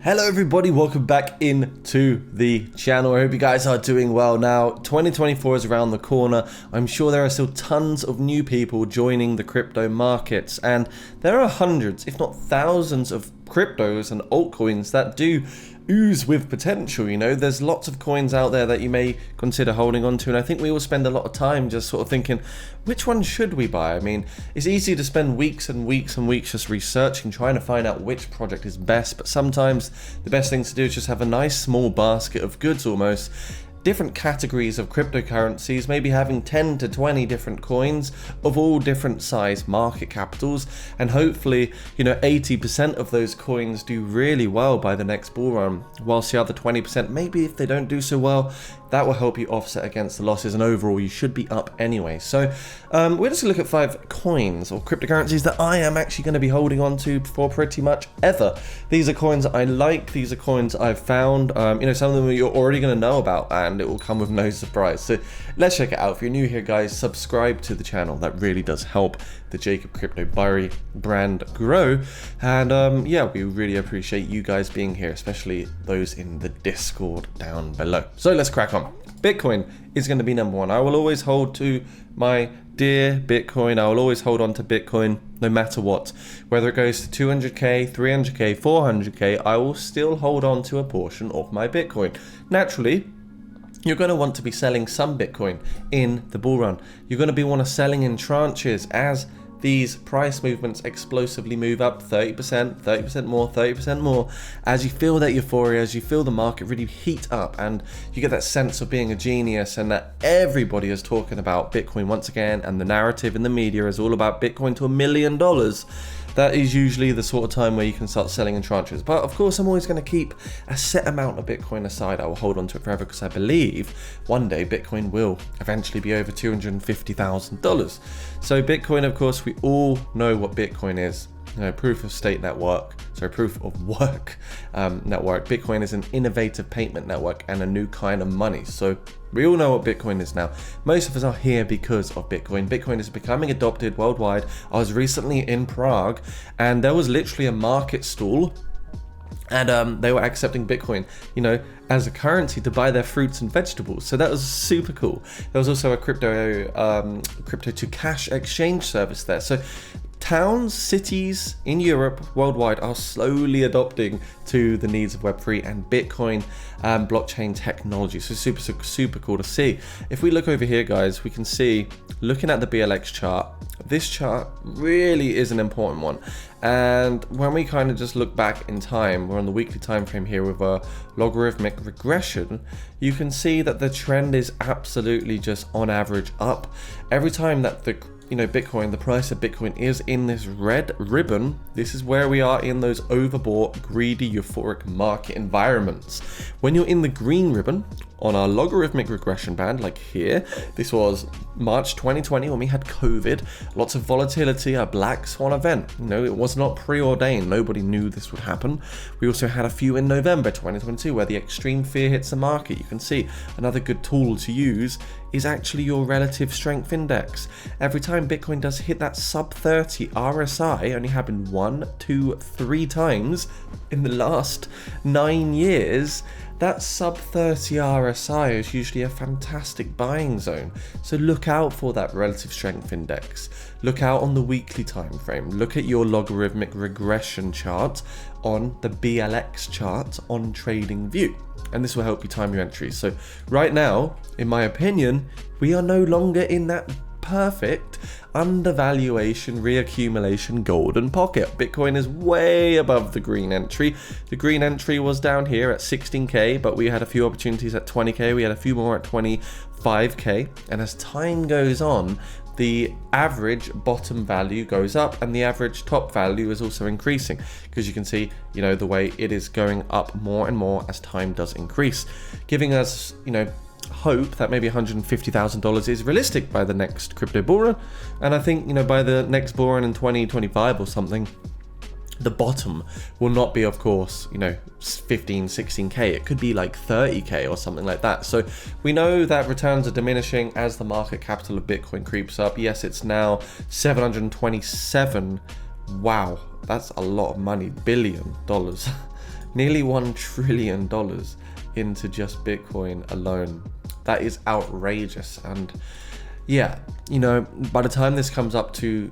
Hello everybody, welcome back into the channel. I hope you guys are doing well. Now 2024 is around the corner. I'm sure there are still tons of new people joining the crypto markets, and there are hundreds if not thousands of cryptos and altcoins that do ooze with potential. You know, there's lots of coins out there that you may consider holding on to, and I think we all spend a lot of time just sort of thinking, which one should we buy? I mean, it's easy to spend weeks and weeks and weeks just researching, trying to find out which project is best, but sometimes the best thing to do is just have a nice small basket of goods, almost different categories of cryptocurrencies, maybe having 10 to 20 different coins of all different size market capitals, and hopefully, you know, 80% of those coins do really well by the next bull run, whilst the other 20%, maybe if they don't do so well, that will help you offset against the losses, and overall you should be up anyway. So we're just gonna look at 5 coins or cryptocurrencies that I am actually going to be holding on to for pretty much ever. These are coins I like, these are coins I've found, you know, some of them you're already going to know about, and it will come with no surprise. So let's check it out. If you're new here, guys, subscribe to the channel. That really does help the Jacob Crypobury brand grow, and yeah, we really appreciate you guys being here, especially those in the Discord down below. So let's crack on. Bitcoin is going to be number one. I will always hold to my dear Bitcoin. I will always hold on to Bitcoin no matter what. Whether it goes to 200k, 300k, 400k, I will still hold on to a portion of my Bitcoin. Naturally, you're going to want to be selling some Bitcoin in the bull run. You're going to want to selling in tranches as these price movements explosively move up 30% more, 30% more, as you feel that euphoria, as you feel the market really heat up, and you get that sense of being a genius, and that everybody is talking about Bitcoin once again, and the narrative in the media is all about Bitcoin to $1 million. That is usually the sort of time where you can start selling in tranches. But of course, I'm always going to keep a set amount of Bitcoin aside. I will hold on to it forever because I believe one day Bitcoin will eventually be over $250,000. So Bitcoin, of course, we all know what Bitcoin is. You know, proof of work network. Bitcoin is an innovative payment network and a new kind of money. So we all know what Bitcoin is now. Most of us are here because of Bitcoin. Bitcoin is becoming adopted worldwide. I was recently in Prague, and there was literally a market stall, and they were accepting Bitcoin, you know, as a currency to buy their fruits and vegetables. So that was super cool. There was also a crypto to cash exchange service there. So towns, cities in Europe, worldwide, are slowly adopting to the needs of Web3 and Bitcoin blockchain technology. So super cool to see. If we look over here, guys, we can see, looking at the BLX chart, this chart really is an important one. And when we kind of just look back in time, we're on the weekly time frame here with a logarithmic regression, you can see that the trend is absolutely just on average up. Every time that the Bitcoin, the price of Bitcoin is in this red ribbon, this is where we are in those overbought, greedy, euphoric market environments. When you're in the green ribbon on our logarithmic regression band, like here, this was March 2020 when we had COVID, lots of volatility, a black swan event. You know, it was not preordained. Nobody knew this would happen. We also had a few in November 2022 where the extreme fear hits the market. You can see another good tool to use is actually your relative strength index. Every time Bitcoin does hit that sub 30 RSI, only happened 1, 2, 3 times in the last 9 years, that sub 30 RSI is usually a fantastic buying zone. So look out for that relative strength index. Look out on the weekly time frame. Look at your logarithmic regression chart on the BLX chart on TradingView. And this will help you time your entries. So right now, in my opinion, we are no longer in that perfect undervaluation reaccumulation golden pocket. Bitcoin is way above the green entry. The green entry was down here at 16k, but we had a few opportunities at 20k. We had a few more at 25k. And as time goes on, the average bottom value goes up and the average top value is also increasing, because you can see, you know, the way it is going up more and more as time does increase, giving us, you know, hope that maybe $150,000 is realistic by the next crypto bull run. And I think, you know, by the next bull run in 2025 or something, the bottom will not be, of course, 15, 16k. It could be like 30k or something like that. So we know that returns are diminishing as the market capital of Bitcoin creeps up. Yes, it's now 727. Wow, that's a lot of money. $billion. Nearly $1 trillion into just Bitcoin alone. That is outrageous. And yeah, by the time this comes up to,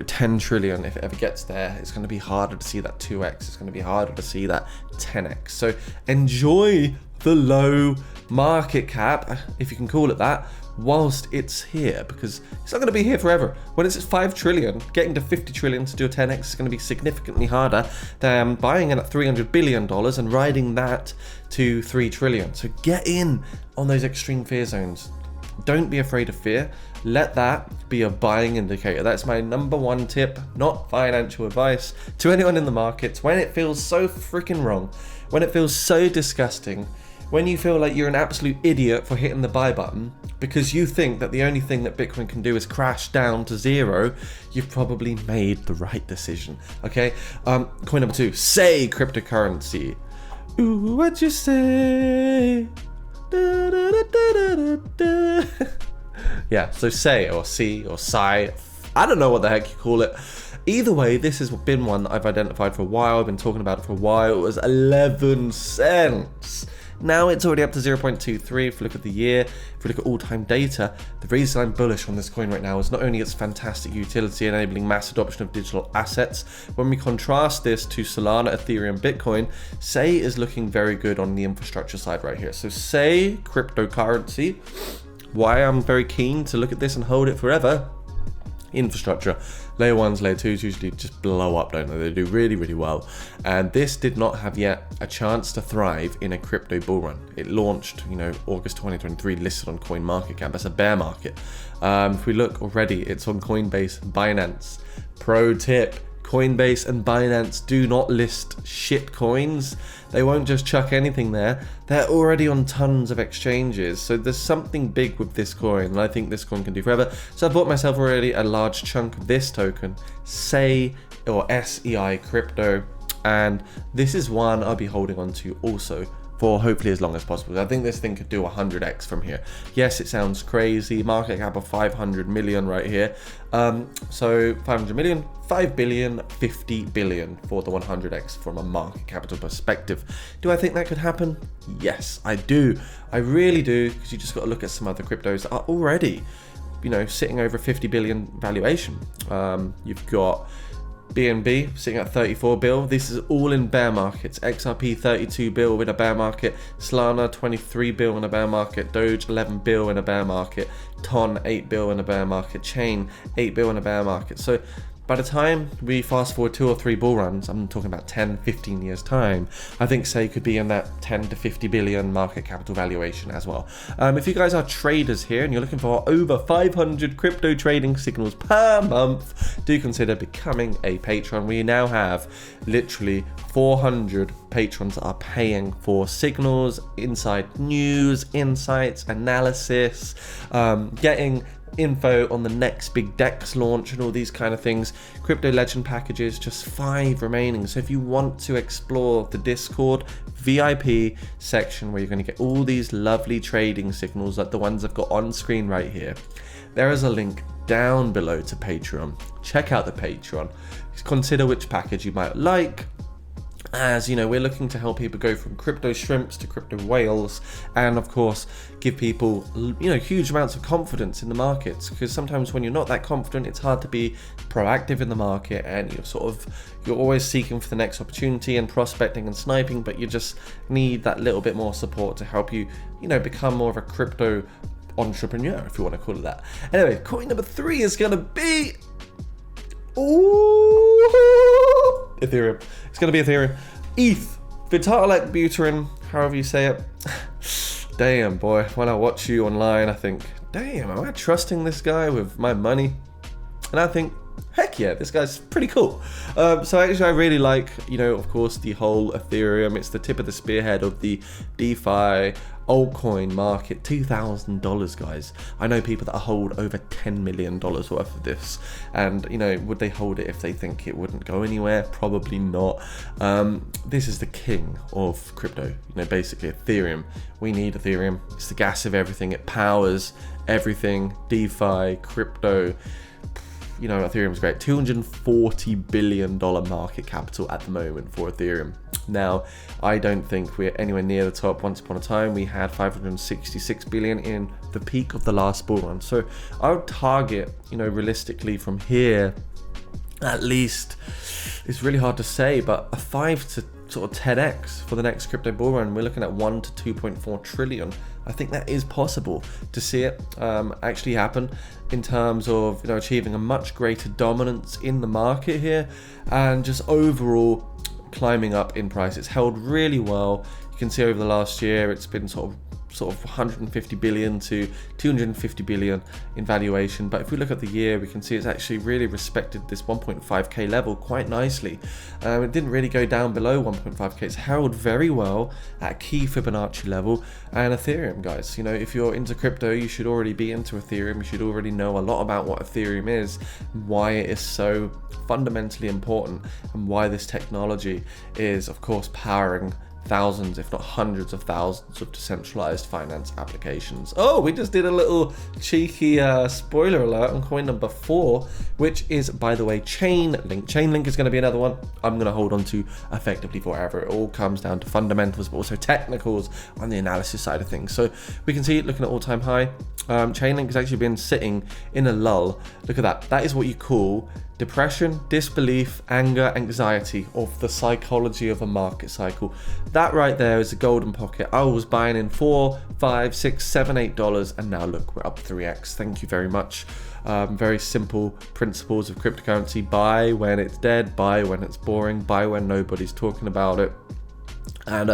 10 trillion, if it ever gets there, it's going to be harder to see that 2x. It's going to be harder to see that 10x. So enjoy the low market cap, if you can call it that, whilst it's here, because it's not going to be here forever. When it's at 5 trillion, getting to 50 trillion to do a 10x is going to be significantly harder than buying in at $300 billion and riding that to 3 trillion. So get in on those extreme fear zones. Don't be afraid of fear. Let that be a buying indicator. That's my number one tip, not financial advice, to anyone in the markets. When it feels so freaking wrong, when it feels so disgusting, when you feel like you're an absolute idiot for hitting the buy button because you think that the only thing that Bitcoin can do is crash down to zero, you've probably made the right decision. Okay. Coin number 2, say cryptocurrency. Ooh, what you say? Da, da, da, da, da, da. Yeah, so say or see or sigh, I don't know what the heck you call it. Either way, this has been one that I've identified for a while. I've been talking about it for a while. It was 11 cents. Now it's already up to 0.23 if we look at the year. If we look at all-time data, the reason I'm bullish on this coin right now is not only its fantastic utility enabling mass adoption of digital assets, when we contrast this to Solana, Ethereum, Bitcoin, Say is looking very good on the infrastructure side right here. So Say, cryptocurrency, why I'm very keen to look at this and hold it forever. Infrastructure, layer 1s, layer 2s usually just blow up, don't they? They do really, really well. And this did not have yet a chance to thrive in a crypto bull run. It launched, August 2023, listed on CoinMarketCap. That's a bear market. If we look already, it's on Coinbase, Binance. Pro tip, Coinbase and Binance do not list shit coins. They won't just chuck anything there. They're already on tons of exchanges. So there's something big with this coin, and I think this coin can do forever. So I bought myself already a large chunk of this token, SEI or SEI crypto. And this is one I'll be holding on to also for hopefully as long as possible. I think this thing could do 100x from here. Yes, it sounds crazy. Market cap of 500 million right here. So 500 million, 5 billion, 50 billion for the 100x from a market capital perspective. Do I think that could happen? Yes, I do. I really do, because you just got to look at some other cryptos that are already, sitting over 50 billion valuation. You've got BNB sitting at 34 bill. This is all in bear markets. XRP 32 bill in a bear market. Solana 23 bill in a bear market. Doge 11 bill in a bear market. Ton 8 bill in a bear market. Chain 8 bill in a bear market. So by the time we fast forward 2 or 3 bull runs, I'm talking about 10, 15 years time, I think Say could be in that 10 to 50 billion market capital valuation as well. If you guys are traders here and you're looking for over 500 crypto trading signals per month, do consider becoming a patron. We now have literally 400 patrons that are paying for signals, inside news, insights, analysis, getting info on the next big DEX launch and all these kind of things. Crypto Legend packages, just 5 remaining. So if you want to explore the Discord VIP section where you're going to get all these lovely trading signals like the ones I've got on screen right here, there is a link down below to Patreon. Check out the Patreon. Consider which package you might like. As we're looking to help people go from crypto shrimps to crypto whales, and of course give people huge amounts of confidence in the markets, because sometimes when you're not that confident, it's hard to be proactive in the market, and you're always seeking for the next opportunity and prospecting and sniping, but you just need that little bit more support to help you become more of a crypto entrepreneur, if you want to call it that. Anyway, coin number 3 is gonna be Ethereum. It's going to be Ethereum. ETH. Volatile buterin, however you say it. Damn, boy. When I watch you online, I think, damn, am I trusting this guy with my money? And I think, heck yeah, this guy's pretty cool. So actually I really like, you know, of course, the whole Ethereum. It's the tip of the spearhead of the DeFi altcoin market. $2,000, guys. I know people that hold over $10 million worth of this, and you know, would they hold it if they think it wouldn't go anywhere? Probably not. This is the king of crypto, you know, basically Ethereum. We need Ethereum. It's the gas of everything. It powers everything. DeFi, crypto. You know, Ethereum's great. $240 billion market capital at the moment for Ethereum. Now, I don't think we're anywhere near the top. Once upon a time, we had 566 billion in the peak of the last bull run. So I would target, you know, realistically from here, at least, it's really hard to say, but a 5 to sort of 10x for the next crypto bull run. We're looking at 1 to 2.4 trillion. I think that is possible to see it actually happen in terms of, you know, achieving a much greater dominance in the market here, and just overall climbing up in price. It's held really well. You can see over the last year it's been sort of 150 billion to 250 billion in valuation, but if we look at the year, we can see it's actually really respected this 1.5k level quite nicely. It didn't really go down below 1.5k. It's held very well at a key Fibonacci level. And Ethereum, guys, you know, if you're into crypto, you should already be into Ethereum. You should already know a lot about what Ethereum is, why it is so fundamentally important, and why this technology is, of course, powering thousands, if not hundreds of thousands of decentralized finance applications. Oh, we just did a little cheeky spoiler alert on coin number 4, which is, by the way, Chainlink. Chainlink is going to be another one I'm going to hold on to effectively forever. It all comes down to fundamentals, but also technicals on the analysis side of things. So we can see, looking at all-time high, Chainlink has actually been sitting in a lull. Look at that. That is what you call depression, disbelief, anger, anxiety of the psychology of a market cycle. That right there is a golden pocket. I was buying in $4, $5, $6, $7, $8, and now look, we're up 3x. Thank you very much. Very simple principles of cryptocurrency. Buy when it's dead, buy when it's boring, buy when nobody's talking about it. And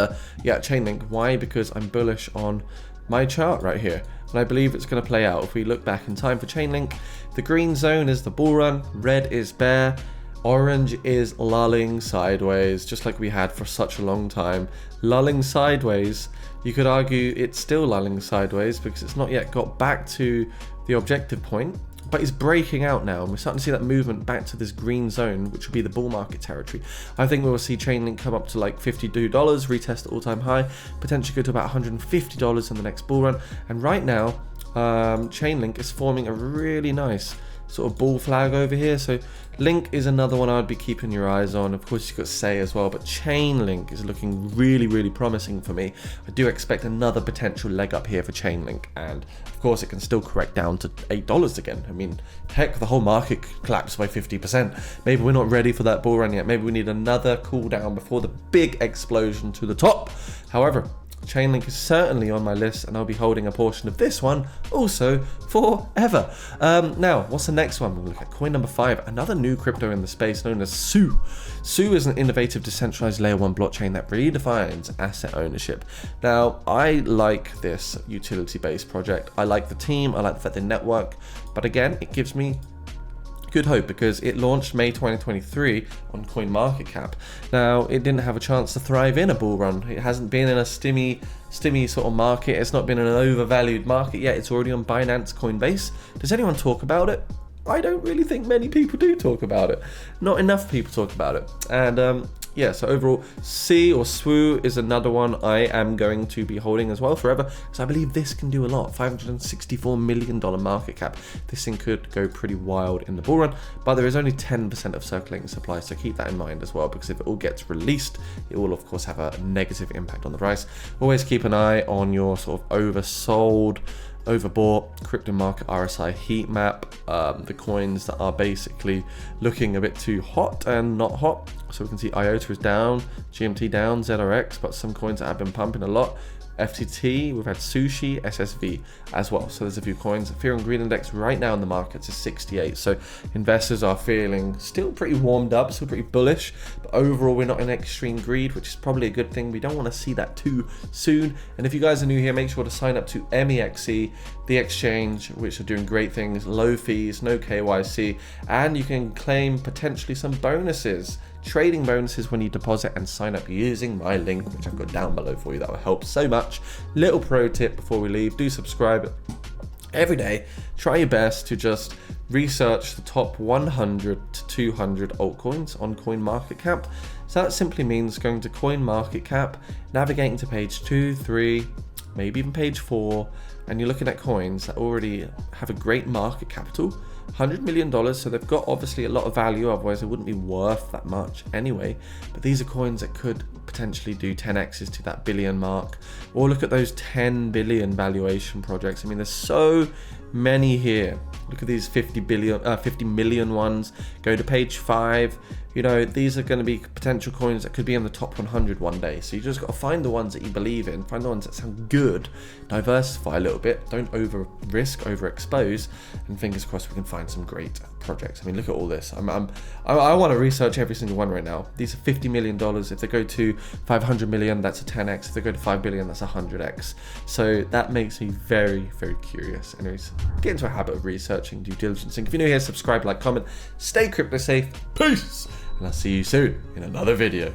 yeah, Chainlink. Why? Because I'm bullish on my chart right here, and I believe it's going to play out. If we look back in time for Chainlink, the green zone is the bull run, red is bear, orange is lulling sideways, just like we had for such a long time. Lulling sideways, you could argue it's still lulling sideways because it's not yet got back to the objective point, but it's breaking out now, and we're starting to see that movement back to this green zone, which will be the bull market territory. I think we will see Chainlink come up to like $52, retest the all-time high, potentially go to about $150 in the next bull run. And right now, Chainlink is forming a really nice sort of bull flag over here. So Link is another one I'd be keeping your eyes on. Of course, you've got Say as well, but Chainlink is looking really, really promising for me. I do expect another potential leg up here for Chainlink, and of course, it can still correct down to $8 again. I mean, heck, the whole market collapsed by 50%. Maybe we're not ready for that bull run yet. Maybe we need another cool down before the big explosion to the top. However, Chainlink is certainly on my list, and I'll be holding a portion of this one also forever. Now, what's the next one? We'll look at coin number 5, another new crypto in the space known as Swoo. Swoo is an innovative decentralized layer 1 blockchain that redefines asset ownership. Now, I like this utility-based project. I like the team, I like the fact they network, but again, it gives me good hope because it launched May 2023 on CoinMarketCap. Now, it didn't have a chance to thrive in a bull run. It hasn't been in a stimmy sort of market. It's not been in an overvalued market yet. It's already on Binance Coinbase. Does anyone talk about it? I don't really think many people do talk about it. Not enough people talk about it. And yeah, so overall, Swoo is another one I am going to be holding as well forever, because I believe this can do a lot. $564 million market cap. This thing could go pretty wild in the bull run, but there is only 10% of circulating supply, so keep that in mind as well, because if it all gets released, it will of course have a negative impact on the price. Always keep an eye on your sort of oversold, overbought crypto market RSI heat map, the coins that are basically looking a bit too hot and not hot. So we can see IOTA is down, GMT down, ZRX, but some coins that have been pumping a lot. FTT, we've had Sushi, SSV as well. So there's a few coins. Ethereum Green Index right now in the markets is 68. So investors are feeling still pretty warmed up, still pretty bullish. But overall, we're not in extreme greed, which is probably a good thing. We don't want to see that too soon. And if you guys are new here, make sure to sign up to MEXC, the exchange, which are doing great things, low fees, no KYC, and you can claim potentially some bonuses, trading bonuses when you deposit and sign up using my link, which I've got down below for you. That will help so much. Little pro tip before we leave, do subscribe every day. Try your best to just research the top 100 to 200 altcoins on CoinMarketCap. So that simply means going to CoinMarketCap, navigating to page 2, 3, maybe even page 4, and you're looking at coins that already have a great market capital, $100 million, so they've got obviously a lot of value, otherwise they wouldn't be worth that much anyway. But these are coins that could potentially do 10x's to that billion mark, or look at those 10 billion valuation projects. I mean, there's so many here. Look at these 50 million ones. Go to page 5. You know, these are going to be potential coins that could be in the top 100 one day. So you just got to find the ones that you believe in, find the ones that sound good, diversify a little bit, don't over risk, overexpose, and fingers crossed we can find some great projects. I mean, look at all this. I want to research every single one right now. These are $50 million. If they go to 500 million, that's a 10x. If they go to 5 billion, that's a 100x. So that makes me very, very curious. Anyways, get into a habit of researching, due diligence. If you're new here, subscribe, like, comment, stay crypto safe. Peace! And I'll see you soon in another video.